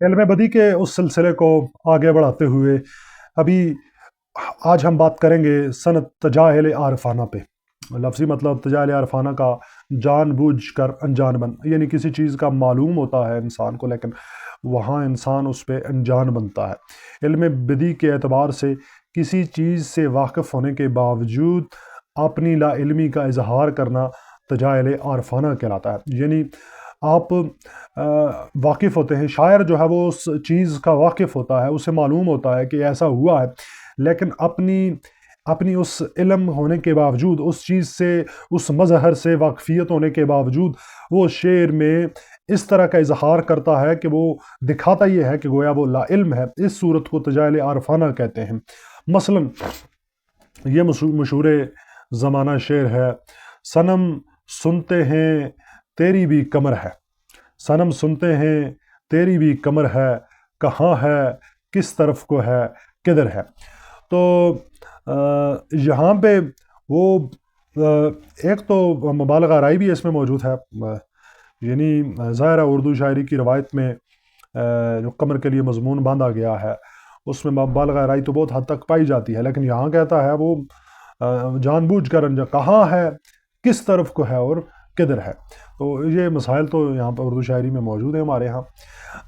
इल्म बदी के उस सिलसिले को आगे बढ़ाते हुए अभी आज हम बात करेंगे सनत तजाहिल आरफाना पे। लफ्ज़ी मतलब तजाहिल आरफाना का जानबूझ कर अनजान बन, यानी किसी चीज़ का मालूम होता है इंसान को लेकिन वहाँ इंसान उस पर अनजान बनता है। इल्म बदी के एतबार से किसी चीज़ से वाकिफ़ होने के बावजूद अपनी लाइल्मी का इजहार करना तजाहिल आरफाना कहलाता है। यानी आप वाकिफ़ होते हैं, शायर जो है वो उस चीज़ का वाकिफ़ होता है, उसे मालूम होता है कि ऐसा हुआ है, लेकिन अपनी अपनी उस इल्म होने के बावजूद, उस चीज़ से, उस मज़हर से वाकफ़ियत होने के बावजूद वो शेर में इस तरह का इजहार करता है कि वो दिखाता ये है कि गोया वो लाइल्म है। इस सूरत को तजाहिल आरफाना कहते हैं। मसलन ये मशहूर ज़माना शेर है, सनम सुनते हैं तेरी भी कमर है, सनम सुनते हैं तेरी भी कमर है, कहाँ है किस तरफ को है किधर है। तो यहाँ पे वो एक तो मुबालगा राई भी इसमें मौजूद है, यानी ज़ाहिर है उर्दू शायरी की रवायत में जो कमर के लिए मजमून बांधा गया है उसमें मुबालगा राई तो बहुत हद तक पाई जाती है, लेकिन यहाँ कहता है वो जानबूझ कर कहाँ है किस तरफ को है और किधर है। तो ये मसाइल तो यहाँ पर उर्दू शायरी में मौजूद है हमारे यहाँ।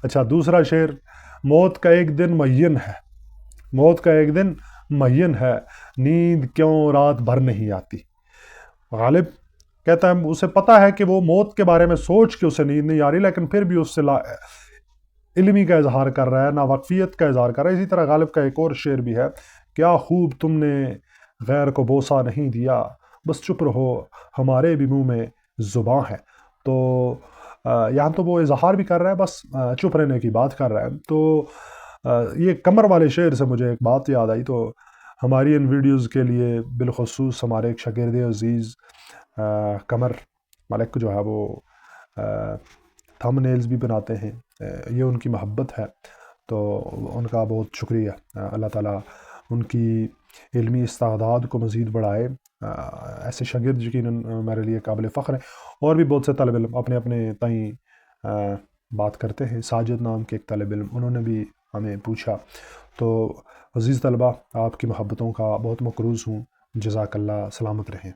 अच्छा, दूसरा शेर, मौत का एक दिन मुय्यन है, मौत का एक दिन मुय्यन है, नींद क्यों रात भर नहीं आती। गालिब कहता है उसे पता है कि वो मौत के बारे में सोच के उसे नींद नहीं आ रही, लेकिन फिर भी उससे इल्मी का इजहार कर रहा है, नावाकफियत का इजहार कर रहा है। इसी तरह गालिब का एक और शेर भी है, क्या खूब तुमने गैर को बोसा नहीं दिया, बस चुप रहो हमारे भी मुंह में ज़ुबान है। तो यहाँ तो वो इजहार भी कर रहा है, बस चुप रहने की बात कर रहा है। तो ये कमर वाले शेर से मुझे एक बात याद आई। तो हमारी इन वीडियोज़ के लिए बिलखसूस हमारे एक शागिर्द अज़ीज़ कमर मलिक जो है वो थंबनेल्स भी बनाते हैं, ये उनकी मोहब्बत है, तो उनका बहुत शुक्रिया। अल्लाह ताला उनकी इल्मी इस्तादाद को मज़ीद बढ़ाए। ऐसे शागिर्द यकीनन मेरे लिए काबिल फ़ख्र है। और भी बहुत से तलब इल्म अपने अपने ताई बात करते हैं। साजिद नाम के एक तलब इल्म, उन्होंने भी हमें पूछा। तो अज़ीज़ तलबा, आपकी मोहब्बतों का बहुत मकरूज़ हूँ। जज़ाकल्लाह, सलामत रहें।